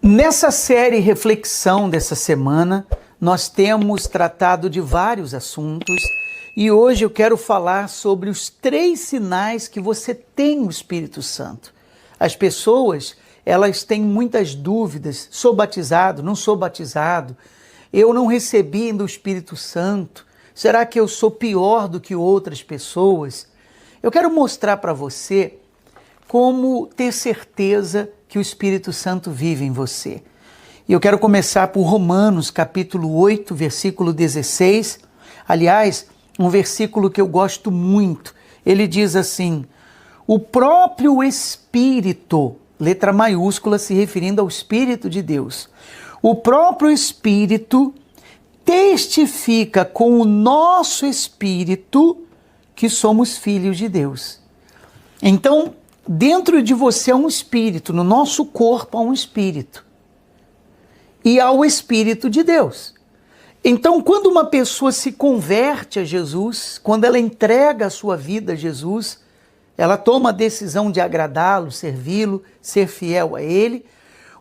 Nessa série Reflexão dessa semana, nós temos tratado de vários assuntos e hoje eu quero falar sobre os 3 sinais que você tem o Espírito Santo. As pessoas, elas têm muitas dúvidas: sou batizado, não sou batizado, eu não recebi ainda o Espírito Santo, será que eu sou pior do que outras pessoas? Eu quero mostrar para você como ter certeza que o Espírito Santo vive em você. E eu quero começar por Romanos, capítulo 8, versículo 16. Aliás, um versículo que eu gosto muito. Ele diz assim: o próprio Espírito, letra maiúscula se referindo ao Espírito de Deus, o próprio Espírito testifica com o nosso espírito que somos filhos de Deus. Então, dentro de você há um espírito, no nosso corpo há um espírito. E há o Espírito de Deus. Então, quando uma pessoa se converte a Jesus, quando ela entrega a sua vida a Jesus, ela toma a decisão de agradá-lo, servi-lo, ser fiel a Ele,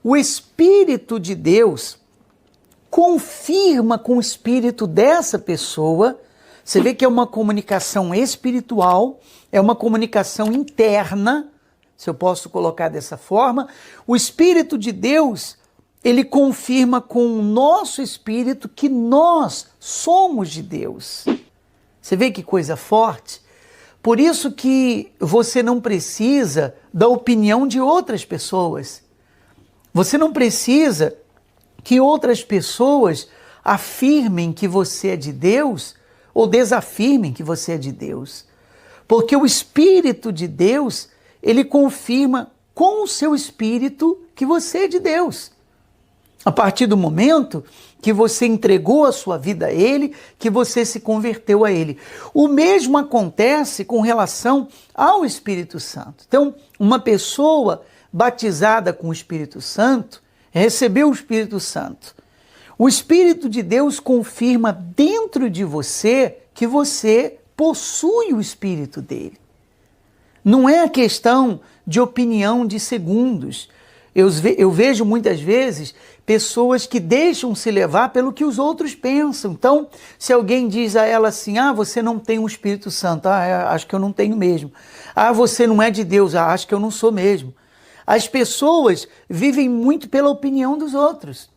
o Espírito de Deus confirma com o espírito dessa pessoa. Você vê que é uma comunicação espiritual, é uma comunicação interna, se eu posso colocar dessa forma. O Espírito de Deus, ele confirma com o nosso espírito que nós somos de Deus. Você vê que coisa forte? Por isso que você não precisa da opinião de outras pessoas. Você não precisa que outras pessoas afirmem que você é de Deus ou desafirmem que você é de Deus. Porque o Espírito de Deus, ele confirma com o seu espírito que você é de Deus. A partir do momento que você entregou a sua vida a Ele, que você se converteu a Ele. O mesmo acontece com relação ao Espírito Santo. Então, uma pessoa batizada com o Espírito Santo, recebeu o Espírito Santo. O Espírito de Deus confirma dentro de você que você possui o Espírito dele. Não é a questão de opinião de segundos. Eu vejo muitas vezes pessoas que deixam se levar pelo que os outros pensam. Então, se alguém diz a ela assim: você não tem o Espírito Santo, acho que eu não tenho mesmo. Você não é de Deus, acho que eu não sou mesmo. As pessoas vivem muito pela opinião dos outros.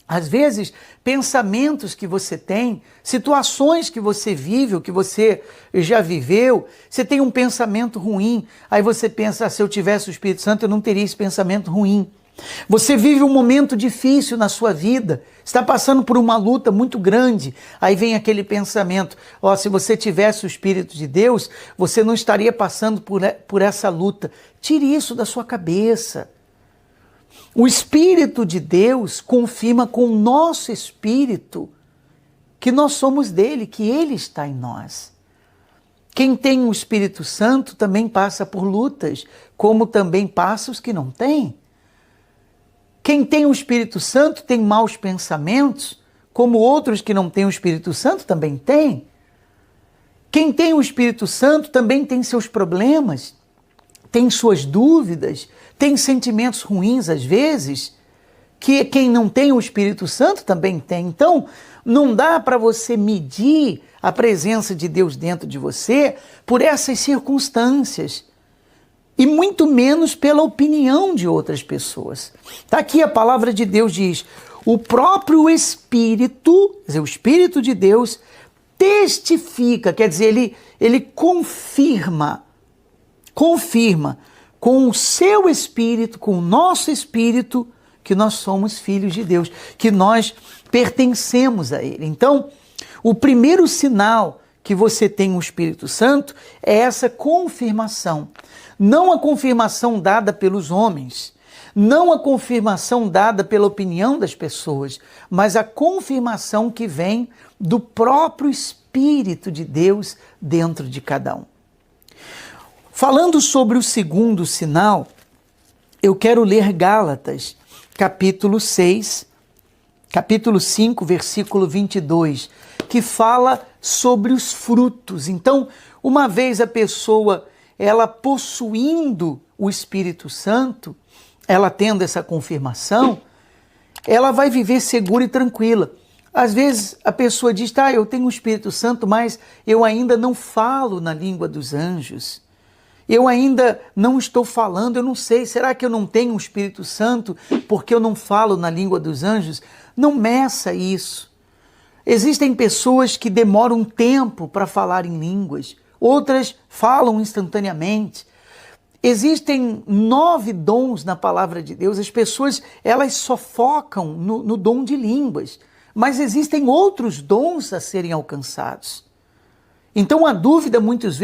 Às vezes, pensamentos que você tem, situações que você vive, ou que você já viveu, você tem um pensamento ruim, aí você pensa: se eu tivesse o Espírito Santo, eu não teria esse pensamento ruim. Você vive um momento difícil na sua vida, está passando por uma luta muito grande, aí vem aquele pensamento: se você tivesse o Espírito de Deus, você não estaria passando por essa luta. Tire isso da sua cabeça. O Espírito de Deus confirma com o nosso espírito que nós somos dele, que ele está em nós. Quem tem o Espírito Santo também passa por lutas, como também passa os que não têm. Quem tem o Espírito Santo tem maus pensamentos, como outros que não têm o Espírito Santo também têm. Quem tem o Espírito Santo também tem seus problemas, tem suas dúvidas, tem sentimentos ruins às vezes, que quem não tem o Espírito Santo também tem. Então, não dá para você medir a presença de Deus dentro de você por essas circunstâncias, e muito menos pela opinião de outras pessoas. Está aqui a palavra de Deus diz: o próprio Espírito, quer dizer, o Espírito de Deus testifica, quer dizer, ele confirma com o seu espírito, com o nosso espírito, que nós somos filhos de Deus, que nós pertencemos a Ele. Então, o primeiro sinal que você tem o Espírito Santo é essa confirmação. Não a confirmação dada pelos homens, não a confirmação dada pela opinião das pessoas, mas a confirmação que vem do próprio Espírito de Deus dentro de cada um. Falando sobre o segundo sinal, eu quero ler Gálatas, capítulo 5, versículo 22, que fala sobre os frutos. Então, uma vez a pessoa, ela possuindo o Espírito Santo, ela tendo essa confirmação, ela vai viver segura e tranquila. Às vezes a pessoa diz, tá, eu tenho o Espírito Santo, mas eu ainda não falo na língua dos anjos. Eu ainda não estou falando, eu não sei, será que eu não tenho o Espírito Santo porque eu não falo na língua dos anjos? Não meça isso. Existem pessoas que demoram um tempo para falar em línguas, outras falam instantaneamente. Existem 9 dons na palavra de Deus, as pessoas elas só focam no dom de línguas, mas existem outros dons a serem alcançados. Então a dúvida muitas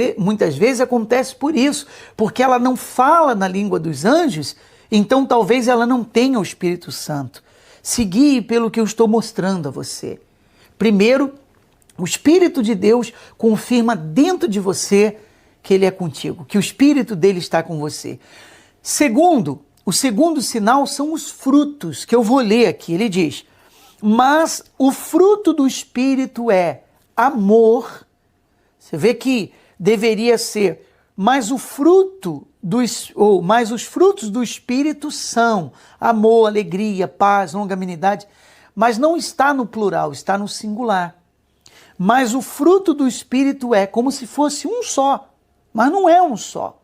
vezes acontece por isso, porque ela não fala na língua dos anjos, então talvez ela não tenha o Espírito Santo. Se guie pelo que eu estou mostrando a você. Primeiro, o Espírito de Deus confirma dentro de você que Ele é contigo, que o Espírito dele está com você. Segundo, o segundo sinal são os frutos, que eu vou ler aqui. Ele diz, mas o fruto do Espírito é amor. Você vê que deveria ser, mas os frutos do Espírito são amor, alegria, paz, longanimidade, mas não está no plural, está no singular. Mas o fruto do Espírito é como se fosse um só, mas não é um só.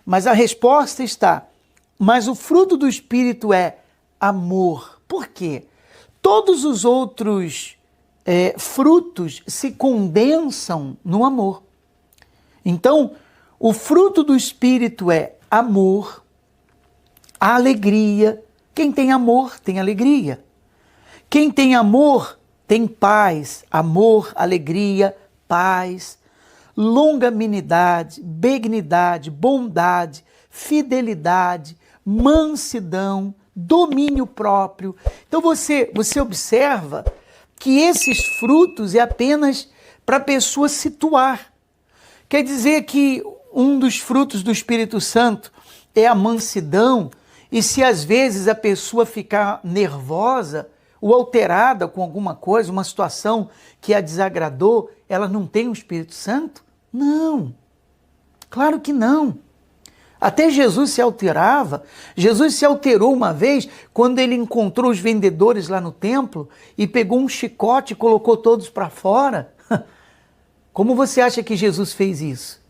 Mas a resposta está, mas o fruto do Espírito é amor. Por quê? Todos os outros frutos se condensam no amor. Então, o fruto do Espírito é amor, alegria. Quem tem amor tem alegria. Quem tem amor tem paz, amor, alegria, paz, longanimidade, benignidade, bondade, fidelidade, mansidão, domínio próprio. Então você observa que esses frutos é apenas para a pessoa situar. Quer dizer que um dos frutos do Espírito Santo é a mansidão, e se às vezes a pessoa ficar nervosa ou alterada com alguma coisa, uma situação que a desagradou, ela não tem o Espírito Santo? Não, claro que não. Até Jesus se alterava. Jesus se alterou uma vez quando ele encontrou os vendedores lá no templo e pegou um chicote e colocou todos para fora. Como você acha que Jesus fez isso?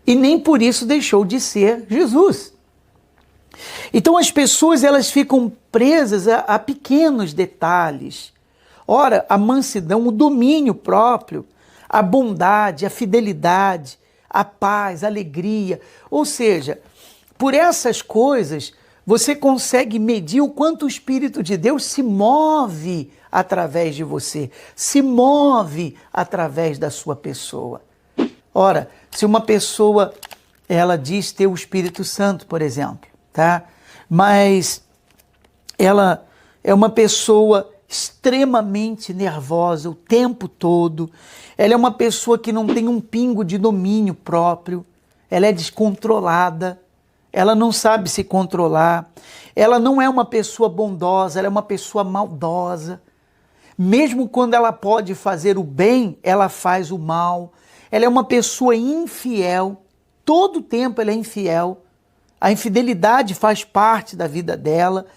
E nem por isso deixou de ser Jesus. Então as pessoas elas ficam presas a pequenos detalhes. Ora, a mansidão, o domínio próprio, a bondade, a fidelidade, a paz, a alegria. Ou seja, por essas coisas você consegue medir o quanto o Espírito de Deus se move através de você, se move através da sua pessoa. Ora, se uma pessoa, ela diz ter o Espírito Santo, por exemplo, tá? Mas ela é uma pessoa extremamente nervosa o tempo todo, ela é uma pessoa que não tem um pingo de domínio próprio, ela é descontrolada, ela não sabe se controlar, ela não é uma pessoa bondosa, ela é uma pessoa maldosa. Mesmo quando ela pode fazer o bem, ela faz o mal. Ela é uma pessoa infiel, todo o tempo ela é infiel. A infidelidade faz parte da vida dela.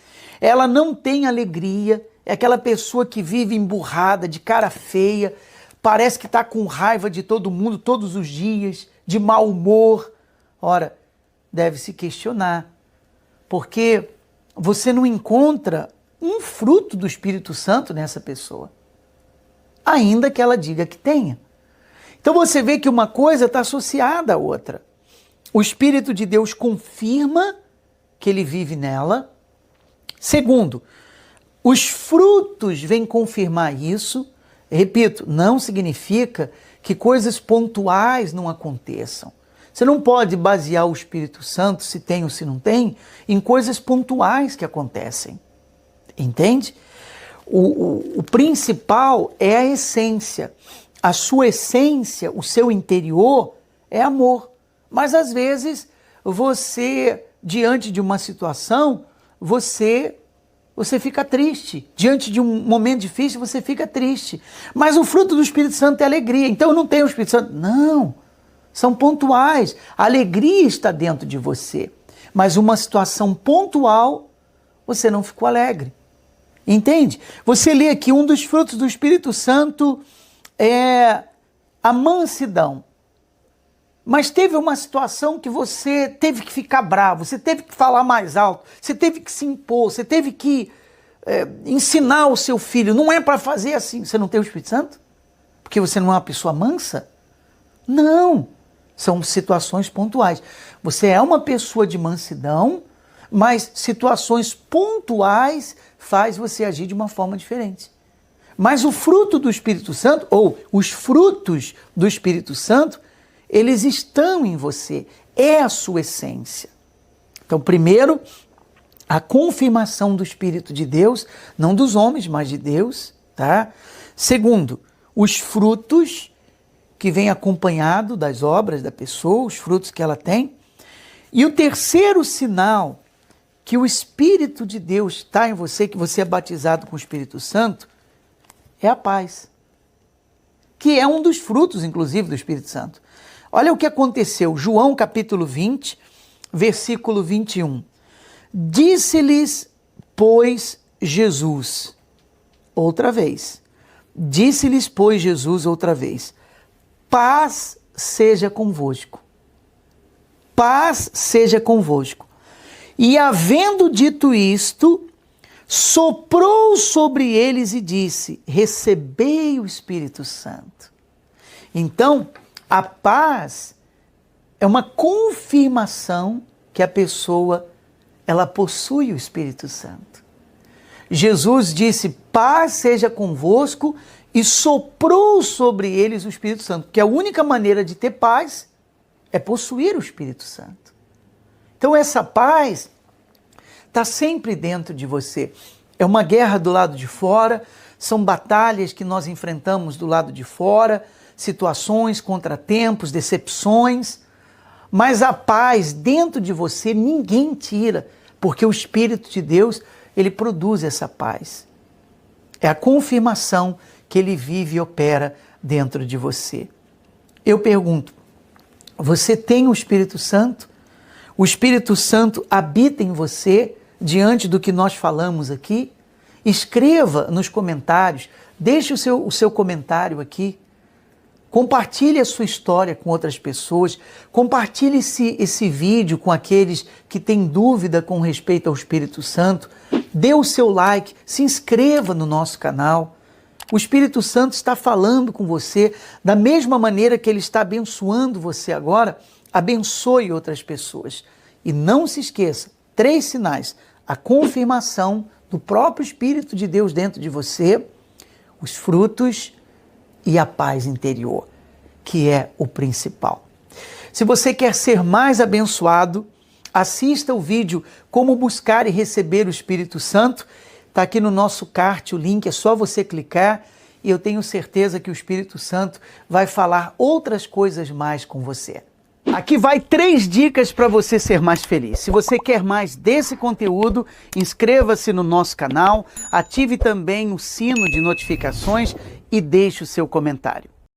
Ela não tem alegria, é aquela pessoa que vive emburrada, de cara feia, parece que está com raiva de todo mundo todos os dias, de mau humor. Ora, deve se questionar, porque você não encontra um fruto do Espírito Santo nessa pessoa, ainda que ela diga que tenha. Então você vê que uma coisa está associada à outra. O Espírito de Deus confirma que ele vive nela. Segundo, os frutos vêm confirmar isso. Repito, não significa que coisas pontuais não aconteçam. Você não pode basear o Espírito Santo, se tem ou se não tem, em coisas pontuais que acontecem. Entende? O principal é a essência. A sua essência, o seu interior é amor. Mas às vezes você, diante de uma situação, você fica triste. Diante de um momento difícil, você fica triste. Mas o fruto do Espírito Santo é alegria. Então eu não tenho o Espírito Santo. Não, são pontuais. A alegria está dentro de você. Mas uma situação pontual, você não ficou alegre. Entende? Você lê aqui, um dos frutos do Espírito Santo é a mansidão. Mas teve uma situação que você teve que ficar bravo, você teve que falar mais alto, você teve que se impor, você teve que ensinar o seu filho. Não é para fazer assim. Você não tem o Espírito Santo? Porque você não é uma pessoa mansa? Não. São situações pontuais. Você é uma pessoa de mansidão, mas situações pontuais faz você agir de uma forma diferente. Mas o fruto do Espírito Santo, ou os frutos do Espírito Santo, eles estão em você. É a sua essência. Então, primeiro, a confirmação do Espírito de Deus, não dos homens, mas de Deus, tá? Segundo, os frutos que vêm acompanhado das obras da pessoa, os frutos que ela tem. E o terceiro sinal que o Espírito de Deus está em você, que você é batizado com o Espírito Santo, é a paz. Que é um dos frutos, inclusive, do Espírito Santo. Olha o que aconteceu, João capítulo 20, versículo 21. Disse-lhes, pois, Jesus, outra vez. Disse-lhes, pois, Jesus, outra vez. Paz seja convosco. Paz seja convosco. E havendo dito isto, soprou sobre eles e disse, recebei o Espírito Santo. Então, a paz é uma confirmação que a pessoa, ela possui o Espírito Santo. Jesus disse, paz seja convosco, e soprou sobre eles o Espírito Santo, porque a única maneira de ter paz é possuir o Espírito Santo. Então essa paz está sempre dentro de você. É uma guerra do lado de fora, são batalhas que nós enfrentamos do lado de fora, situações, contratempos, decepções, mas a paz dentro de você ninguém tira, porque o Espírito de Deus, ele produz essa paz. É a confirmação que ele vive e opera dentro de você. Eu pergunto, você tem o Espírito Santo? O Espírito Santo habita em você diante do que nós falamos aqui? Escreva nos comentários, deixe o seu comentário aqui. Compartilhe a sua história com outras pessoas, compartilhe esse vídeo com aqueles que têm dúvida com respeito ao Espírito Santo, dê o seu like, se inscreva no nosso canal. O Espírito Santo está falando com você da mesma maneira que ele está abençoando você agora, abençoe outras pessoas. E não se esqueça, 3 sinais, a confirmação do próprio Espírito de Deus dentro de você, os frutos e a paz interior, que é o principal. Se você quer ser mais abençoado, assista o vídeo Como Buscar e Receber o Espírito Santo. Está aqui no nosso card o link, é só você clicar e eu tenho certeza que o Espírito Santo vai falar outras coisas mais com você. Aqui vai 3 dicas para você ser mais feliz. Se você quer mais desse conteúdo, inscreva-se no nosso canal, ative também o sino de notificações e deixe o seu comentário.